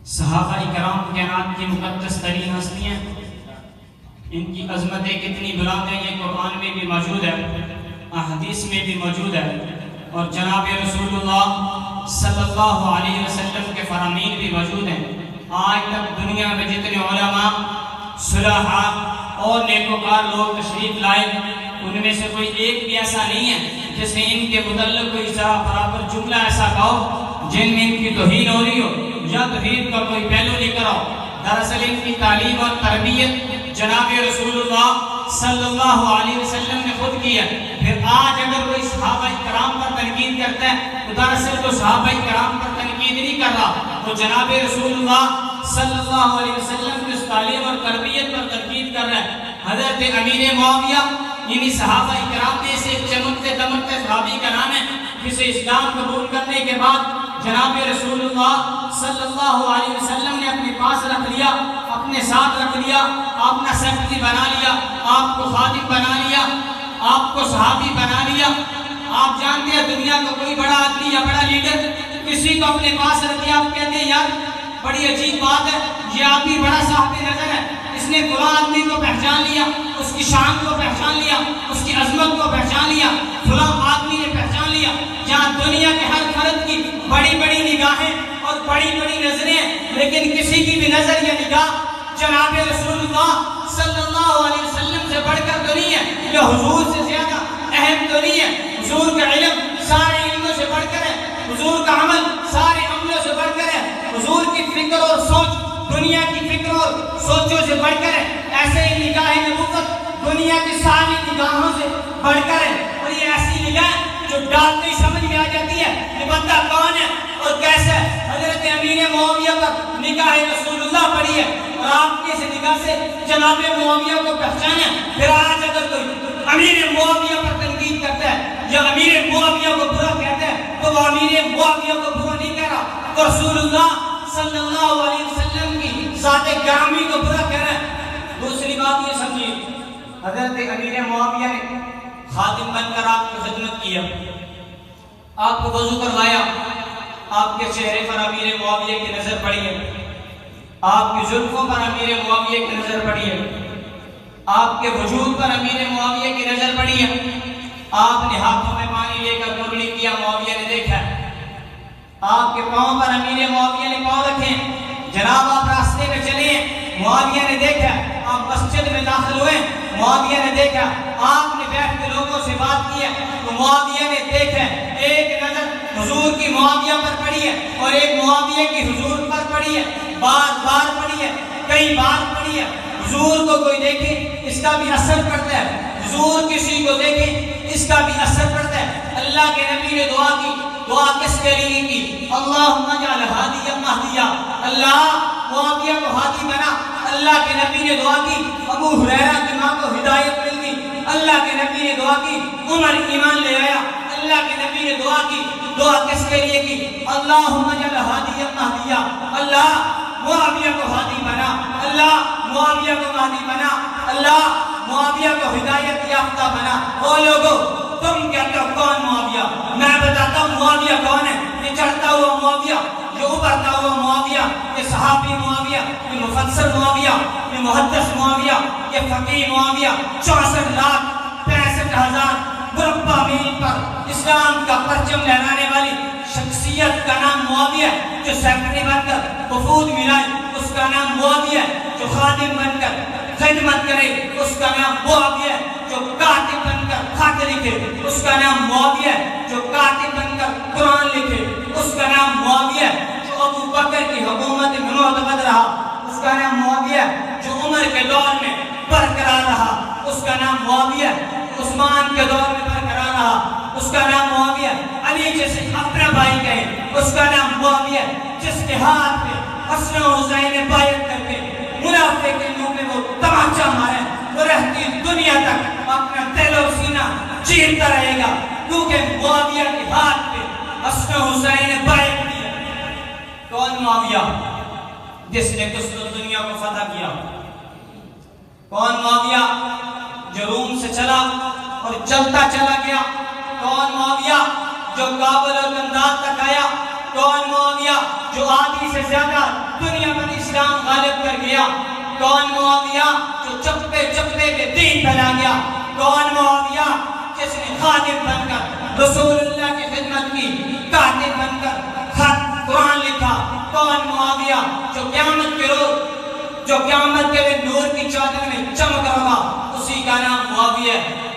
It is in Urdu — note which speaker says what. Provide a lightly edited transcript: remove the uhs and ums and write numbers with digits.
Speaker 1: صحابہ کرام کائنات کی مقدس ترین ہستیاں، ان کی عظمتیں کتنی بلند ہیں، یہ قرآن میں بھی موجود ہے، احادیث میں بھی موجود ہے، اور جناب رسول اللہ صلی اللہ علیہ وسلم کے فرامین بھی موجود ہیں۔ آج تک دنیا میں جتنے علماء، صلحاء اور نیکوکار لوگ تشریف لائے، ان میں سے کوئی ایک بھی ایسا نہیں ہے جس نے ان کے متعلق کوئی ذرا برابر جملہ ایسا کہو جن میں ان کی توہین ہو رہی ہو یا توحید کا کوئی پہلو لے کر آؤ۔ دراصل ان کی تعلیم اور تربیت جناب رسول اللہ صلی اللہ علیہ وسلم نے خود کی ہے۔ پھر آج اگر کوئی صحابہ کرام پر تنقید کرتا ہے تو دراصل وہ صحابہ کرام پر تنقید نہیں کر رہا، وہ جناب رسول اللہ صلی اللہ علیہ وسلم کی اس تعلیم اور تربیت پر تنقید کر رہا ہے۔ حضرت امیر معاویہ انہی صحابہ کرام میں سے ایک چمکتے دمکتے صحابی کا نام ہے جسے اسلام قبول کرنے کے بعد جناب رسول اللہ صلی اللہ علیہ وسلم نے اپنے پاس رکھ لیا، اپنے ساتھ رکھ لیا، اپنا سیکرٹری بنا لیا، آپ کو خادم بنا لیا، آپ کو صحابی بنا لیا۔ آپ جانتے ہیں دنیا کا کوئی بڑا آدمی یا بڑا لیڈر کسی کو اپنے پاس رکھ لیا، آپ کہتے ہیں یار بڑی عجیب بات ہے، یہ آدمی بڑا صاحب نظر ہے، اس نے فلاں آدمی کو پہچان لیا، اس کی شان کو پہچان لیا، اس کی عظمت کو پہچان لیا، فلاں آدمی نے پہچان لیا۔ جہاں دنیا کے ہر فرد کی بڑی بڑی نگاہیں اور بڑی بڑی نظریں، لیکن کسی کی بھی نظر یا نگاہ جناب رسول اللہ صلی اللہ علیہ وسلم سے بڑھ کر تو نہیں ہے، یا حضور سے زیادہ اہم تو نہیں ہے۔ حضور کا علم سارے علموں سے بڑھ کر ہے، حضور کا عمل سارے عملوں سے بڑھ کر ہے، حضور کی فکر اور سوچ دنیا کی فکر اور سوچوں سے بڑھ کر ہے۔ ایسے ہی نگاہ نبوت دنیا کی ساری نگاہوں سے بڑھ کر ہے، اور یہ ایسی نگاہ جو ڈالتے ہی سمجھ میں آ جاتی ہے یہ بندہ کون ہے اور کیسا ہے۔ حضرت امیر معاویہ پر نگاہ رسول اللہ پڑی ہے اور آپ نے اس نگاہ سے جناب معاویہ کو پہچانا۔ پھر آج اگر کوئی امیر معاویہ پر تنقید کرتا ہے یا امیر معاویہ کو برا کہتا ہے تو وہ امیر معاویہ کو برا نہیں کہہ رہا، وہ رسول اللہ صلی اللہ علیہ وسلم کی ذات گرامی کو برا کہہ رہا ہے۔ دوسری بات یہ سمجھیے، حضرت امیر معاویہ نے خادم بن کر آپ کی خدمت کیا، آپ کو وضو کروایا، آپ کے چہرے پر امیر معاویہ کی نظر پڑی ہے، آپ کی زلفوں پر امیر معاویہ کی نظر پڑی ہے، آپ کے وجود پر امیر معاویہ کی نظر پڑی ہے، آپ نے ہاتھوں میں پانی لے کر قربانی کیا، معاویہ نے دیکھا، آپ کے پاؤں پر امیر معاویہ نے پاؤں رکھے، جناب آپ راستے میں چلے، معاویہ نے دیکھا، آپ مسجد میں داخل ہوئے، معاویہ نے دیکھا، آپ نے بیٹھ کے لوگوں سے بات کی ہے تو معاویہ نے دیکھا، ایک نظر حضور کی معاویہ پر پڑی ہے اور ایک معاویہ کی حضور پر پڑی ہے، بار بار پڑی ہے، کئی بار پڑی ہے۔ حضور کو کوئی دیکھے اس کا بھی اثر پڑتا ہے، حضور کسی کو دیکھے اس کا بھی اثر پڑتا ہے۔ اللہ کے نبی نے دعا کی، دعا کس کے لیے کی؟ اللہم اجعل ہادیا مہدیا، اللہ معاویہ کو ہادی بنا۔ اللہ کے نبی نے دعا کی، ابو ہریرہ کی ماں کو ہدایت مل گئی۔ اللہ کے نبی نے دعا کی، عمر ایمان لے آیا۔ اللہ کے نبی نے دعا کی، دعا کس کے لیے کی؟ اللہم اجعل ہادیا مہدیا، اللہ معاویہ کو ہادی بنا، اللہ معاویہ کو مہدی بنا، اللہ معاویہ کو ہدایت یافتہ بنا۔ او لوگو تم کہتے ہو کون معاویہ؟ میں بتاتا ہوں معاویہ کون ہے۔ یہ چڑھتا ہوا معاویہ، یہ ابھرتا ہوا معاویہ، یہ صحابی معاویہ، یہ مفسر معاویہ، یہ محدث معاویہ، یہ فقیہ معاویہ، 64,65,000 مربع میل پر اسلام کا پرچم لہرانے والی شخصیت کا نام معاویہ، جو سیکرٹری بن کر وفود ملائے اس کا نام معاویہ، جو خادم بن کر خدمت کرے اس کا نام معاویہ، جو کاتب بن کر خط لکھے اس کا نام معاویہ، جو کاتب بن کر قرآن لکھے اس کا نام معاویہ، جو ابو بکر کی حکومت میں معتمد رہا اس کا نام معاویہ، جو عمر کے دور میں برقرار رہا اس کا نام معاویہ، عثمان کے دور میں برقرار رہا اس کا نام معاویہ، علی جیسے اپنا بھائی کہے اس کا نام معاویہ، جس کے ہاتھ میں حسن و حسین نے بیعت کر کے منافق کے منہ میں وہ تماچا مارے، وہ رہتی دنیا تک اپنا دل و سینہ چیرتا رہے گا، کیونکہ معاویہ کے ہاتھ پہ حسن و حسین نے بیعت کیا۔ کون معاویہ؟ جس نے قسط دنیا کو فتح کیا۔ کون معاویہ؟ جو روم سے چلا اور چلتا چلا گیا۔ کون معاویہ؟ جو کابل اور بغداد تک آیا کون معاویہ جو آدھی سے زیادہ دنیا پر اسلام غالب کر گیا؟ کون معاویہ جو چپے چپے پہ دین پھیلا گیا؟ کون معاویہ جس نے خادم بن کر رسول اللہ کی خدمت کی، کاتب بن کر خط قرآن لکھا؟ کون معاویہ جو قیامت کے روز، جو قیامت کے نور کی چادر میں چمک رہا، اسی کا نام معاویہ ہے۔